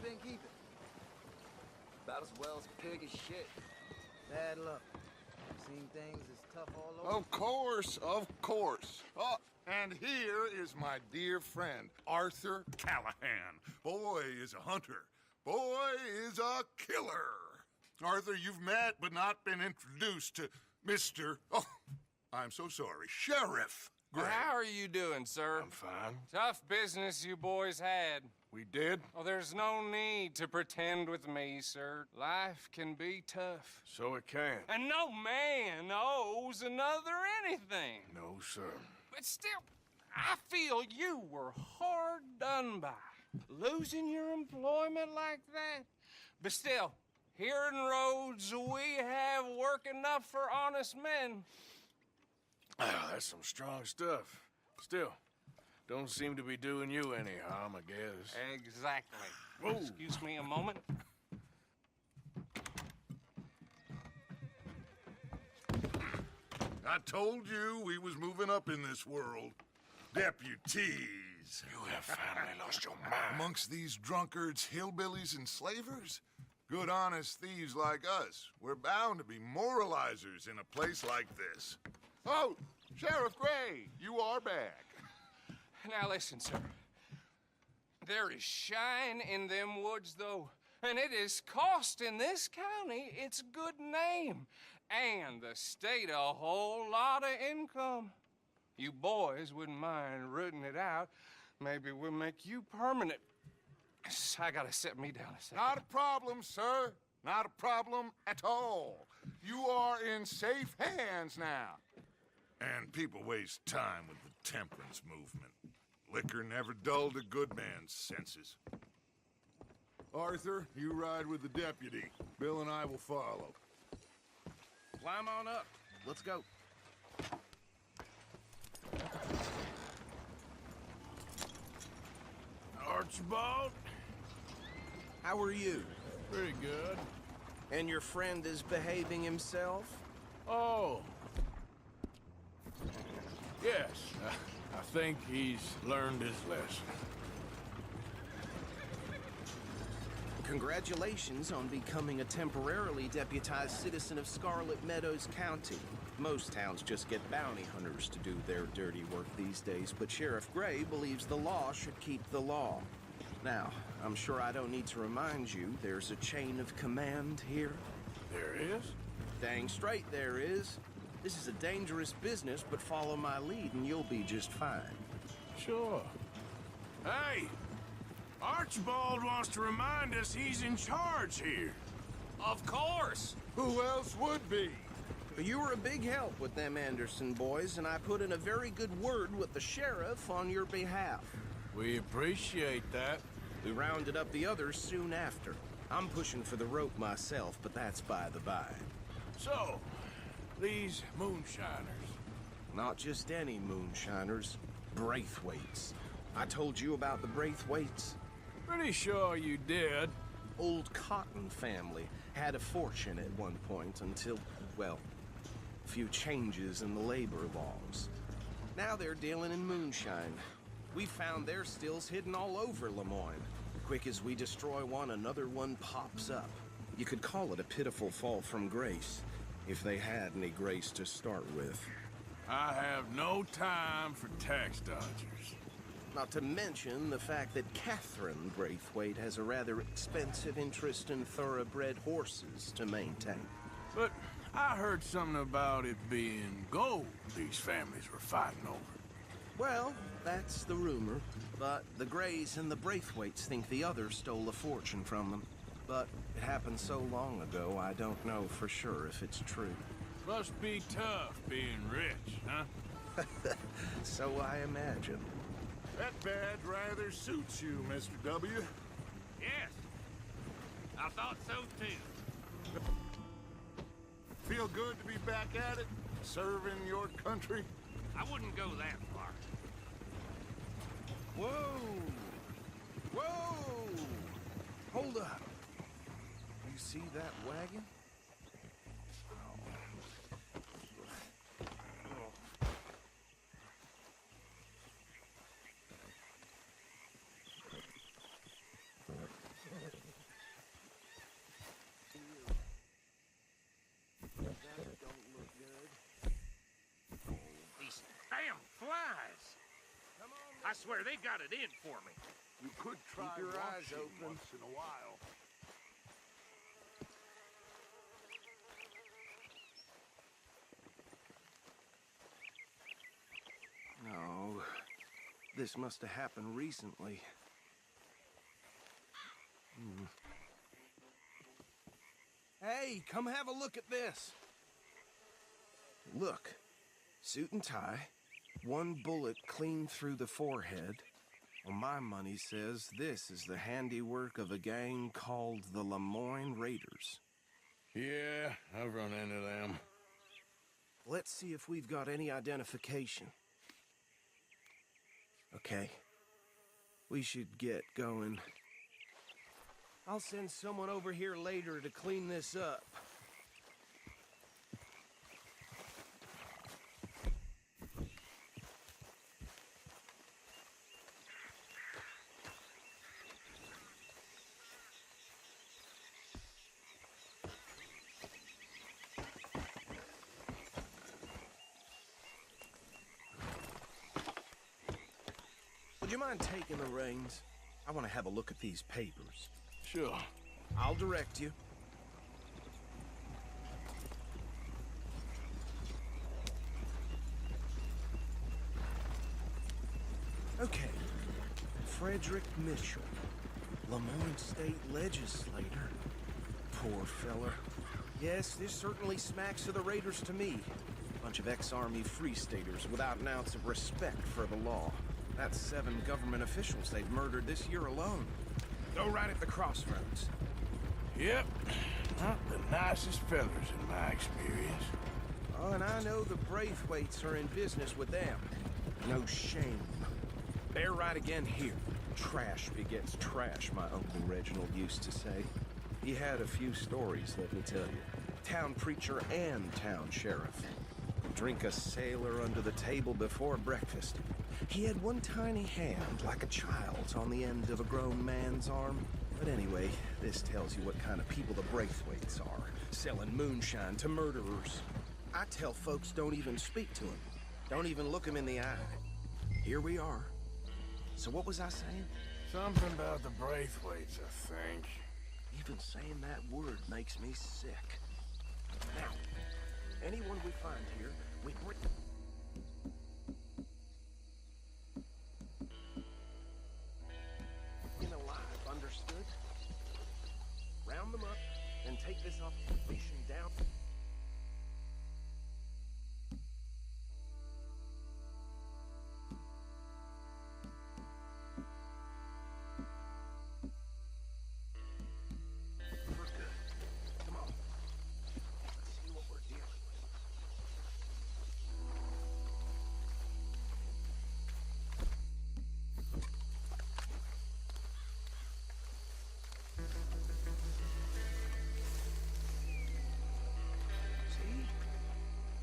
been keeping? About as well as pig as shit. Bad luck. Seen things as tough all over. Of course, of course. Oh, and here is my dear friend, Arthur Callahan. Boy is a hunter. Boy is a killer. Arthur, you've met but not been introduced to Mr. Oh, I'm so sorry, Sheriff Gray. How are you doing, sir? I'm fine. Tough business you boys had. We did? Oh, there's no need to pretend with me, sir. Life can be tough. So it can. And no man owes another anything. No, sir. But still, I feel you were hard done by. Losing your employment like that. But still, here in Rhodes, we have work enough for honest men. Oh, that's some strong stuff. Still, don't seem to be doing you any harm, I guess. Exactly. Whoa. Excuse me a moment. I told you we was moving up in this world. Deputies. You have finally lost your mind. Amongst these drunkards, hillbillies, and slavers? Good honest thieves like us. We're bound to be moralizers in a place like this. Oh, Sheriff Gray, you are back. Now listen, sir. There is shine in them woods, though, and it is costing this county its good name, and the state a whole lot of income. You boys wouldn't mind rooting it out. Maybe we'll make you permanent. I gotta set me down a second. Not a problem, sir. Not a problem at all. You are in safe hands now. And people waste time with the temperance movement. Liquor never dulled a good man's senses. Arthur, you ride with the deputy. Bill and I will follow. Climb on up. Let's go. Archibald? How are you? Pretty good. And your friend is behaving himself? Oh. Yes. I think he's learned his lesson. Congratulations on becoming a temporarily deputized citizen of Scarlett Meadows County. Most towns just get bounty hunters to do their dirty work these days, but Sheriff Gray believes the law should keep the law. Now, I'm sure I don't need to remind you, there's a chain of command here. There is? Dang straight there is. This is a dangerous business, but follow my lead and you'll be just fine. Sure. Hey! Archibald wants to remind us he's in charge here. Of course. Who else would be? You were a big help with them Anderson boys, and I put in a very good word with the sheriff on your behalf. We appreciate that. We rounded up the others soon after. I'm pushing for the rope myself, but that's by the by. So, these moonshiners. Not just any moonshiners, Braithwaites. I told you about the Braithwaites. Pretty sure you did. Old Cotton family had a fortune at one point until, well, a few changes in the labor laws. Now they're dealing in moonshine. We found their stills hidden all over Lemoyne. Quick as we destroy one, another one pops up. You could call it a pitiful fall from grace, if they had any grace to start with. I have no time for tax dodgers. Not to mention the fact that Catherine Braithwaite has a rather expensive interest in thoroughbred horses to maintain. But I heard something about it being gold these families were fighting over. Well, that's the rumor. But the Grays and the Braithwaites think the others stole a fortune from them. But it happened so long ago, I don't know for sure if it's true. Must be tough being rich, huh? So I imagine. That badge rather suits you, Mr. W. Yes. I thought so, too. Feel good to be back at it, serving your country? I wouldn't go that far. Whoa! Whoa! Hold up. You see that wagon? supplies. I swear they got it in for me. You could try Keep your eyes washing open. once in a while. No, this must have happened recently. Hey, come have a look at this. Look, suit and tie, one bullet clean through the forehead. Well, my money says this is the handiwork of a gang called the Lemoyne Raiders. Yeah, I've run into them. Let's see if we've got any identification. Okay. We should get going. I'll send someone over here later to clean this up. Would you mind taking the reins? I want to have a look at these papers. Sure. I'll direct you. Okay. Frederick Mitchell, Lemoyne State Legislator. Poor feller. Yes, this certainly smacks of the Raiders to me. Bunch of ex-Army Free Staters without an ounce of respect for the law. That's 7 government officials they've murdered this year alone. Go right at the crossroads. Yep. Not the nicest fellas in my experience. Oh, and I know the Braithwaites are in business with them. No shame. Bear right again here. Trash begets trash, my Uncle Reginald used to say. He had a few stories, let me tell you. Town preacher and town sheriff. Drink a sailor under the table before breakfast. He had one tiny hand, like a child's, on the end of a grown man's arm. But anyway, this tells you what kind of people the Braithwaites are. Selling moonshine to murderers. I tell folks don't even speak to him. Don't even look him in the eye. Here we are. So what was I saying? Something about the Braithwaites, I think. Even saying that word makes me sick. Now, anyone we find here, we bring... alive, understood? Round them up, and take this operation down. We're good. Come on. Let's see what we're dealing with.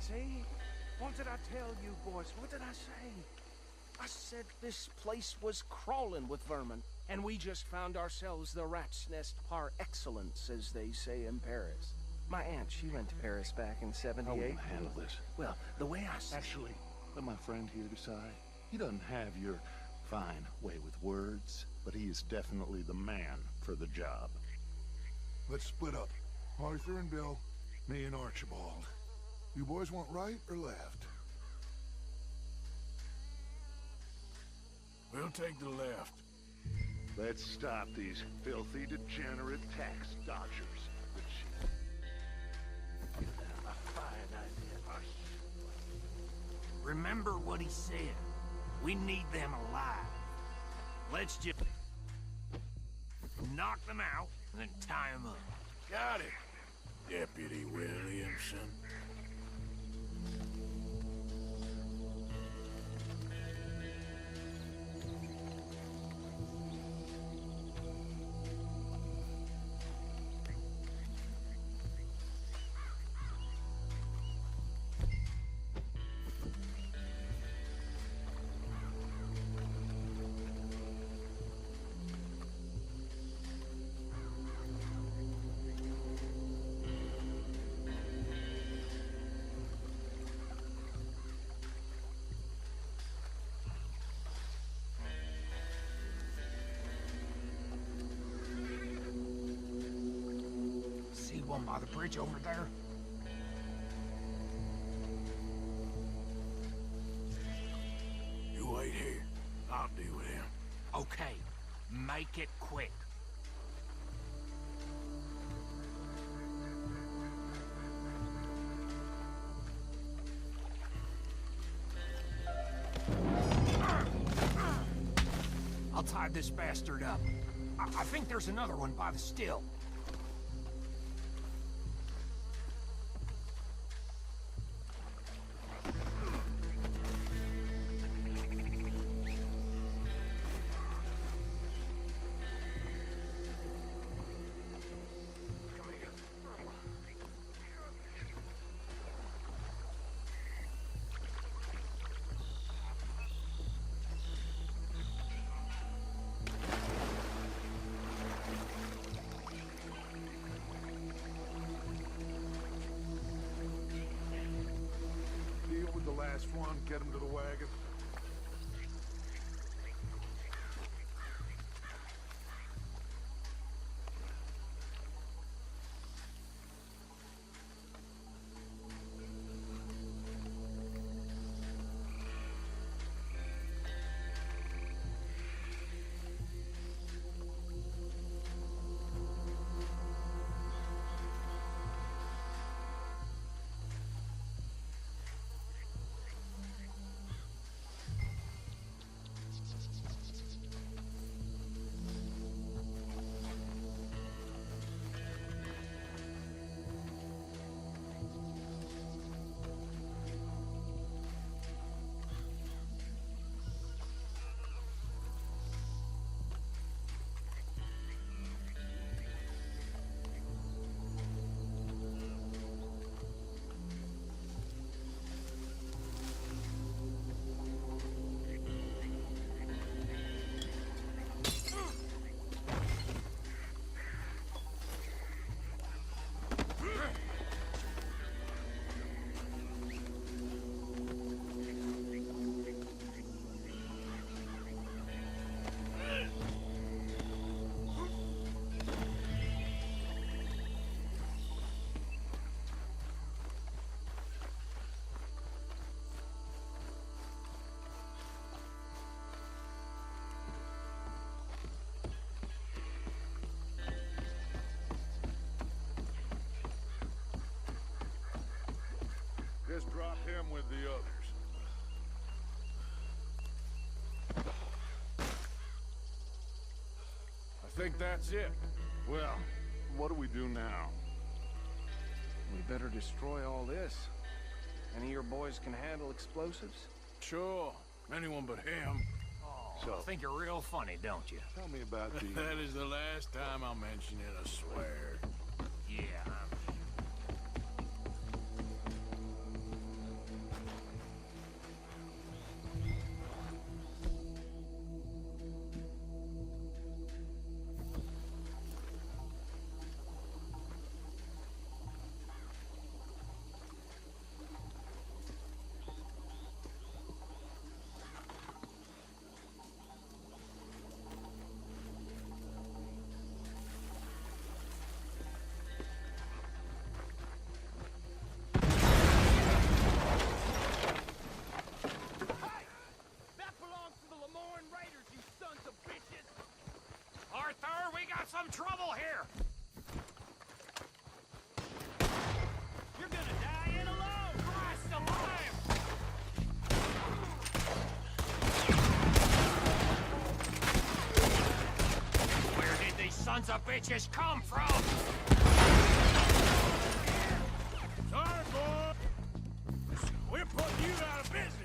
See? What did I tell you, boys? What did I say? I said this place was crawling with vermin, and we just found ourselves the rat's nest par excellence, as they say in Paris. My aunt, she went to Paris back in How are we '78. gonna handle this? Well, the way I see Actually, let my friend here decide. He doesn't have your fine way with words, but he is definitely the man for the job. Let's split up. Arthur and Bill, me and Archibald. You boys want right or left? We'll take the left. Let's stop these filthy, degenerate tax dodgers. A fine idea. Remember what he said. We need them alive. Let's just knock them out and then tie them up. Got it, Deputy Williamson. one by the bridge over there? You wait here. I'll deal with him. Okay, make it quick. I'll tie this bastard up. I think there's another one by the still. Last one, get him to the wagon. Just drop him with the others. I think that's it. Well, what do we do now? We better destroy all this. Any of your boys can handle explosives? Sure. Anyone but him. So, I think you're real funny, don't you? Tell me about the... That is the last time I'll mention it, I swear. Yeah, some trouble here! You're gonna die in alone! Christ alive! Where did these sons of bitches come from? Sorry, boy! We're putting you out of business!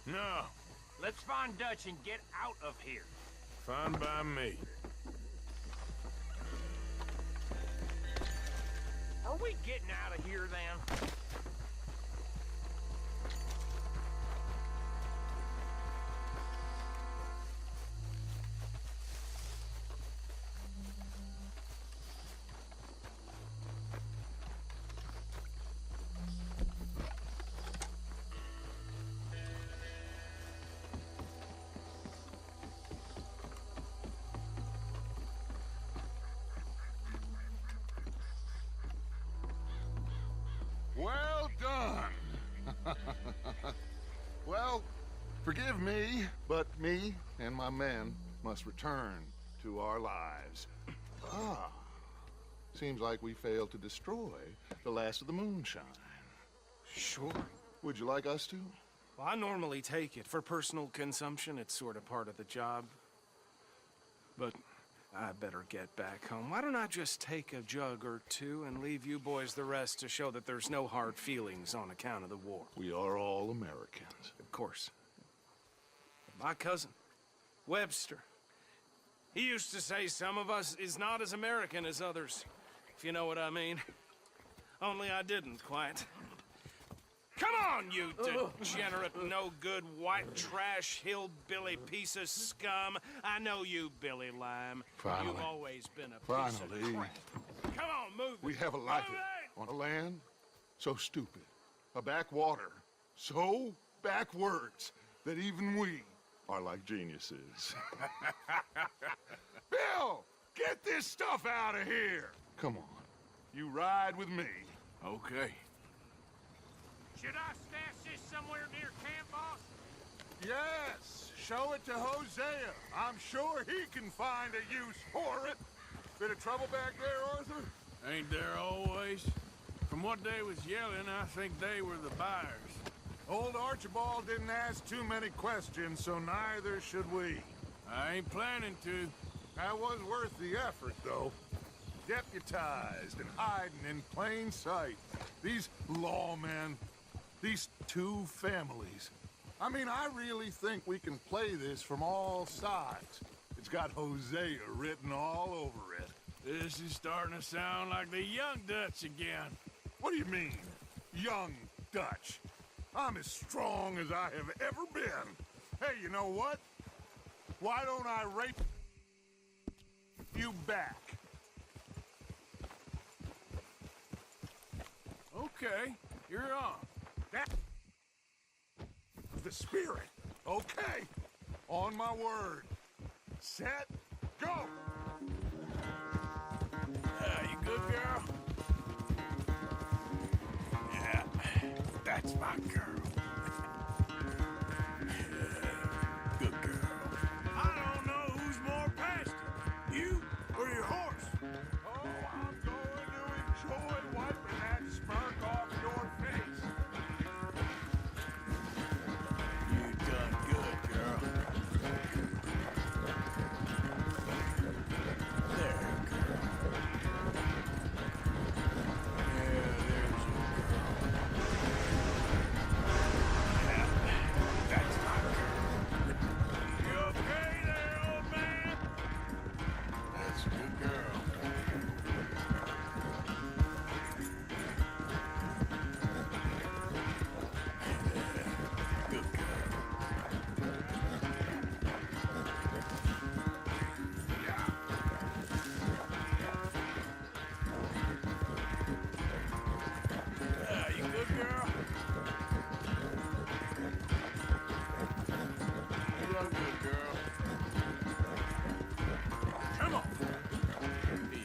No. Let's find Dutch and get out of here. Fine by me. Are we getting out of here, then? Well done. Well, forgive me, but me and my men must return to our lives. Ah, seems like we failed to destroy the last of the moonshine. Sure. Would you like us to? Well, I normally take it. For personal consumption, it's sort of part of the job. But I better get back home. Why don't I just take a jug or two and leave you boys the rest to show that there's no hard feelings on account of the war? We are all Americans. Of course. My cousin, Webster, he used to say some of us is not as American as others, if you know what I mean. Only I didn't quite. Come on, you degenerate, no-good, white trash, hillbilly piece of scum. I know you, Billy Lime. Finally. You've always been a piece of crap. Come on, move it. We have a life on a land so stupid, a backwater so backwards that even we are like geniuses. Bill, get this stuff out of here. Come on, you ride with me. Okay. Should I stash this somewhere near camp, boss? Yes, show it to Hosea. I'm sure he can find a use for it. Bit of trouble back there, Arthur? Ain't there always? From what they was yelling, I think they were the buyers. Old Archibald didn't ask too many questions, so neither should we. I ain't planning to. That was worth the effort, though. Deputized and hiding in plain sight. These lawmen, these two families. I mean, I really think we can play this from all sides. It's got Hosea written all over it. This is starting to sound like the young Dutch again. What do you mean, young Dutch? I'm as strong as I have ever been. Hey, you know what? Why don't I rape you back? Okay, you're on. That's the spirit. Okay, on my word. Set, go! You good, girl? Yeah, that's my girl. Good girl. I don't know who's more past it, you or your horse. Oh, I'm going to enjoy wiping that smirk off your face. You done good, girl. There, girl. Yeah, there's your girl. Yeah, that's my girl. You okay there, old man? That's a good girl. Good girl. Yeah, you good, girl? You look good, girl. Come on. Easy.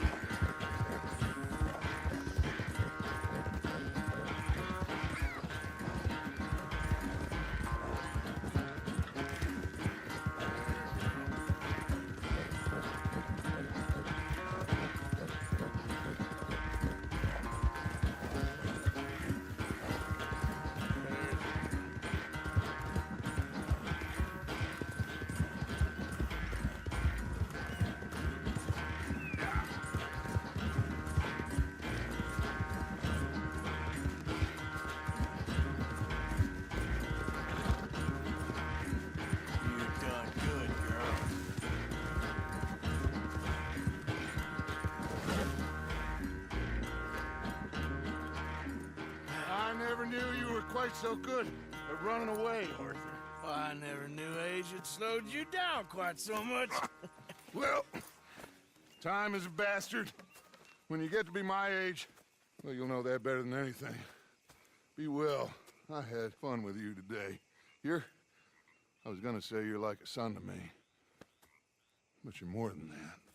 quite so good at running away, Arthur. Well, I never knew age had slowed you down quite so much. Well, time is a bastard. When you get to be my age, well, you'll know that better than anything. Be well. I had fun with you today. I was gonna say you're like a son to me. But you're more than that.